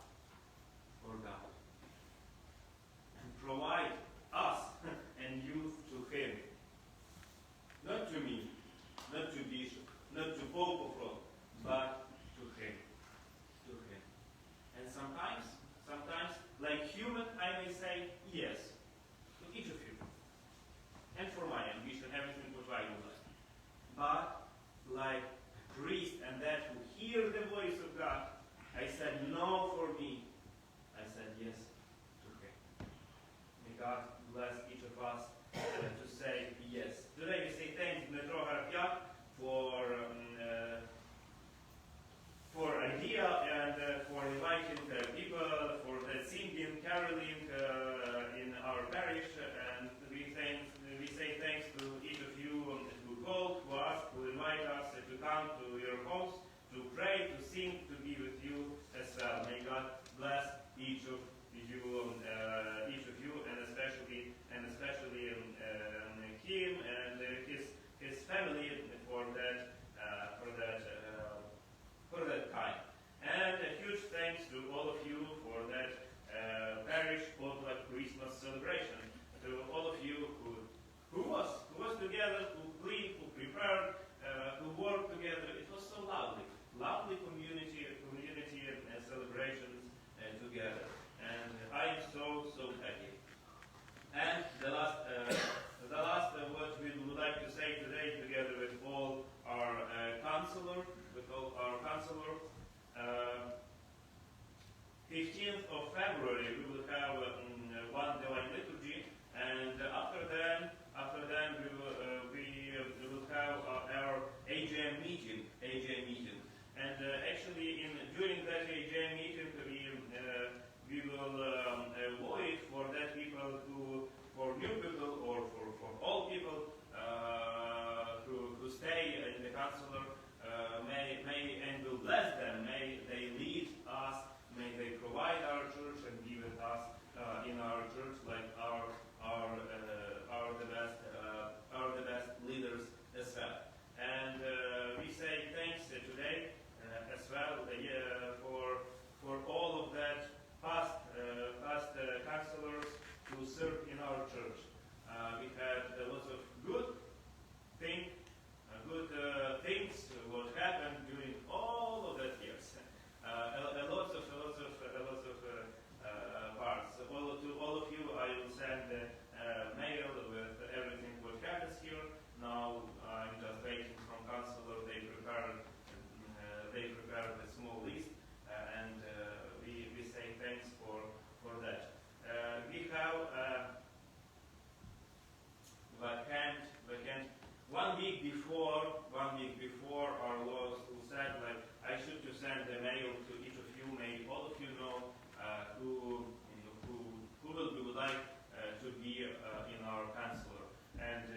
for God. And provide us and you to Him. Not to me, not to Bishop, not to Pope of Rome, but to Him. To Him. And sometimes, like human, I may say yes to each of you. And for my ambition, everything what I would like. But like a priest and that who hear the voice of God, I said no for me. I said yes to Him. May God bless each of us to say yes. Today we say thanks to Dmitro Harapyak for idea and for inviting people, for the singing, caroling in our parish, and we say thanks to each of you who called, who asked, who invite us to come to your homes, to pray, to sing, to be with you as well. May God bless each of you, and especially him and his family for that kind. And a huge thanks to all of you for that parish potluck Christmas celebration. To all of you who was together, who cleaned, who prepared, who worked together. It was so lovely community and celebrations together. And I am so happy. And the last what we would like to say today, together with all our counselor, 15th of February we will have one divine liturgy, and after then we will have our AGM meeting. And actually, during that AGM meeting, we will vote for that people for new people or for all people who stay in the counselor. May and will bless them. May they lead us. May they provide our church and be with us in our church, like our the best leaders as well. And we say thanks today as well for all of that past counselors who served in our church. We had lots of good things what happened during all of that years. A lots of parts. To all of you, I will send mail with everything what happens here. Now I'm just waiting from counselor. They prepared a small list, and we say thanks for that. We have vacant 1 week before our laws who said like I should to send a mail to each of you. May all of you know who would like to be in our counselor. And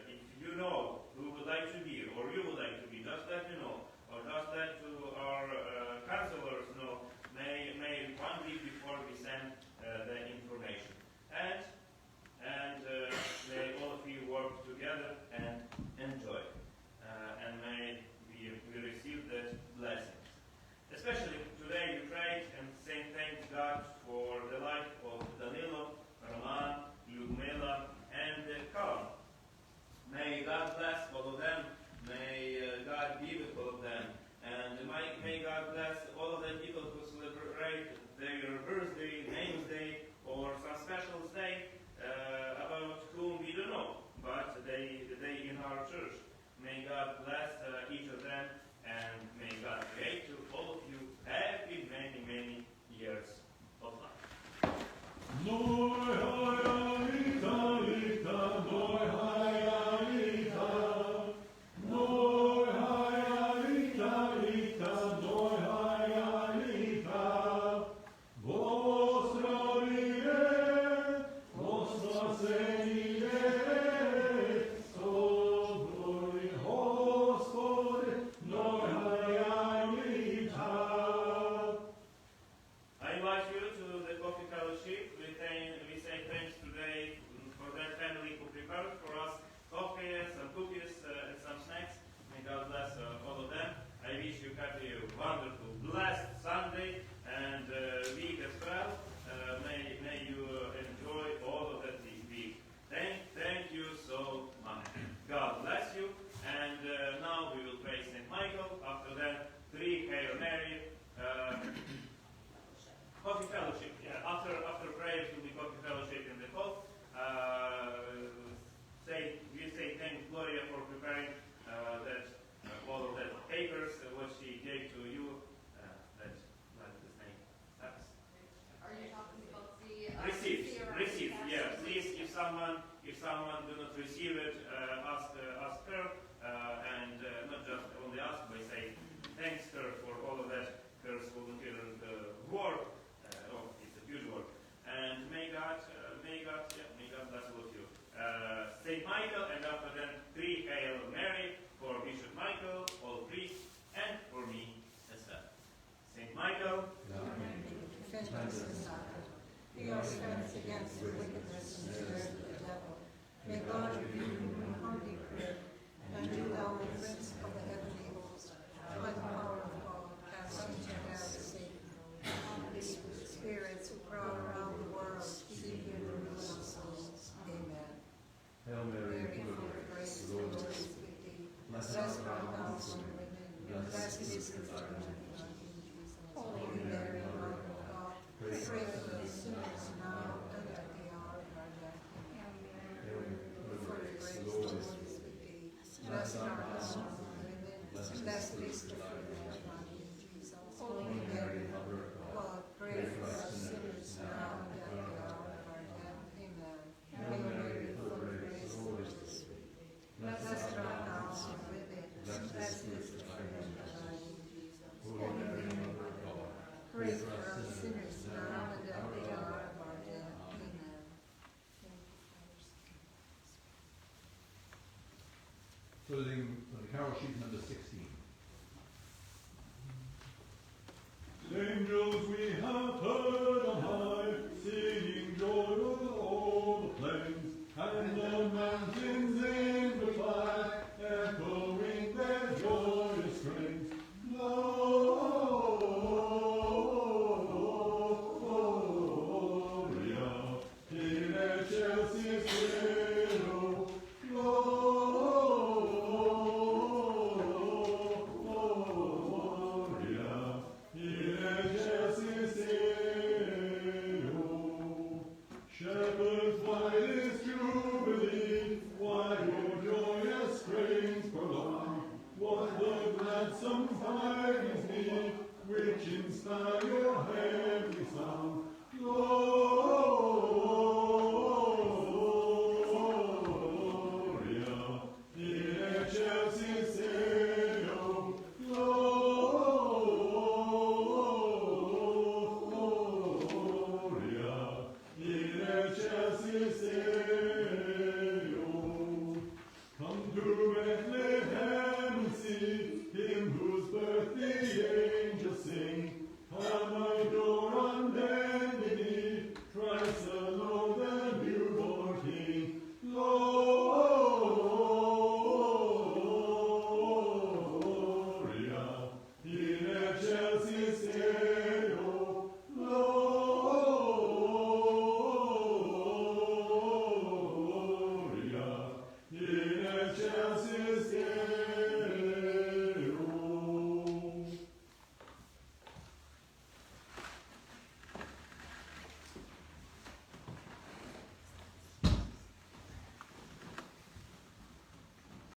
if you know who would like to be or you would like to be, just let me know, or just let to our counselors know. May 1 week before we send the information. And may all of you work together and enjoy. And may we receive that blessing. Especially today we prayed and saying thanks God for the life of Danilo, Roman, Lyudmila, and Karl. May God bless all of them someone do not receive it, ask her, and not just only ask, but say thanks her for all of that, her volunteer work. It's a huge work. And may God bless all of you. Saint Michael, and after that 3 Hail Mary for Bishop Michael, all priests, and for me as well. Saint Michael, Defend us, O God. Be our strength against the wickedness and spirit of the devil. May God rebuke whom we humbly pray, and do thou, O Prince of the heavenly host, by the power of God, cast into hell Satan, all the spirits who prowl around the world, seeking the ruin of souls. Amen. Hail Mary, Mary, full full of of grace, grace, the Lord is with thee. Blessed art thou amongst women, and blessed is the fruit of thy womb, Jesus. Holy Mary, Mother of God, pray for us sinners now and at the hour of our death. Amen. Hail Mary, full of Full of grace, grace, the the Lord Lord is is with with thee. thee. Blessed art thou among women, and blessed is the fruit of thy womb, Jesus. Holy Mary, Mother of God, pray for us sinners now and at the hour of our death. Amen. Hail Mary, full of grace, the Lord is with thee. Blessed art thou among women, and blessed is the fruit of thy womb, Jesus. Holy Mary, Mother of God, Pray for us sinners now and at the hour of our death. Amen. Closing on the carol sheet number 16. Angels we have heard on high, singing joy over all the plains, and the mountains in reply, echoing their joyous strains. Gloria in excelsis